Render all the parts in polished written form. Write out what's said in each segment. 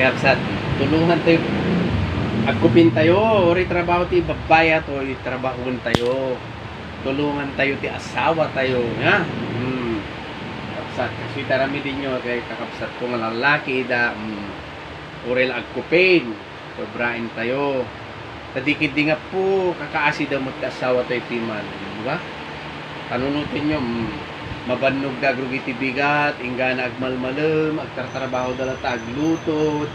Kapsat, tulungan tayo. Agkupin tayo, ori trabaho ti babaya to, trabahon tayo. Tulungan tayo ti asawa tayo, ha? Kapsat, kasi tarami din nyo kay kakapsat ko nga lalaki da, ori lang agkupin. Sobrain tayo. Tadikid di nga po, kakaasi daw magkasawa tayo timan, di ba? Panunutin nyo, mabannog da iti bigat, ingana agmalmalem, agtartrabaho dala ta aglutot,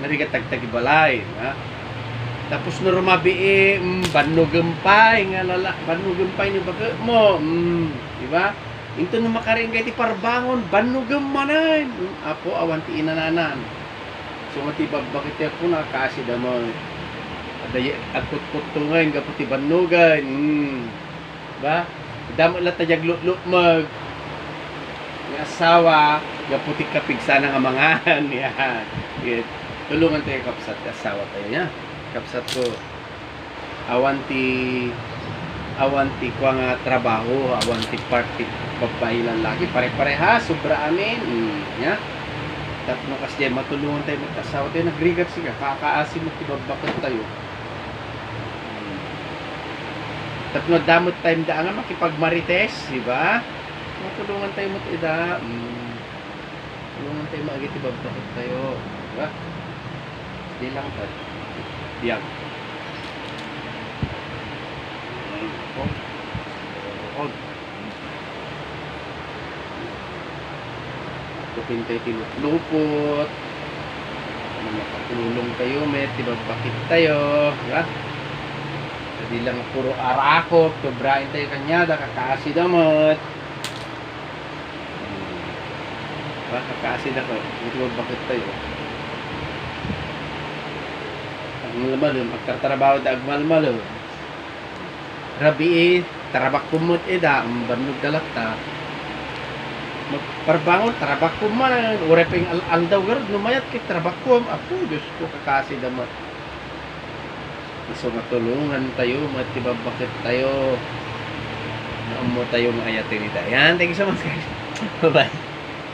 narigat tagtagibalay, ha? Tapos no rumabi bannugumpay nga lala, bannugumpay ni baga mo, di ba? Into no makaring kay ti parbangon, bannugum manan. Apo awan ti inananan. So mati bakit po nakasi da mo. Aday agkut-kutungan gapo ti bannugan. Ba? Damo la ta jaglut-lut mag nga asawa gapo ti kapigsa ng amangan yan. Tulungan tayo kapsat asawa tayo nya. Kapsat ko awanti ko nga trabaho, awanti party babae lalaki pare-pareha sobra amin nya. Tapno kasi matulungan tayo mag-asawa tayo nagrigat siya kakaasin mo tibabakot tayo. Tapno damot time da nga makipagmarites, di ba? Matulungan tayo mo ida. Tulungan tayo maagit tibabakot tayo, di ba? Di lang ta. Diyan. Kupin tayo tinutlupot. Makatulong tayo, met, tibabakit tayo. Diba? Hindi lang puro arakop, sobrain tayo kanyada, kakaasi damot. Diba? Kakaasi damot, tibabakit tayo. Agmalmalo, magtatrabaho da agmalmalo. Rabi tarabak kumot eda, bannog dalata. Magparbangon, tarabak kuman. Ureping aldaw garod, numayat kay tarabak kum. Apo, Diyos ko, kakasi damat. So, matulungan tayo, matibabakit tayo. Naamo tayo maayatin ita. Yan, thank you so much guys. Bye-bye.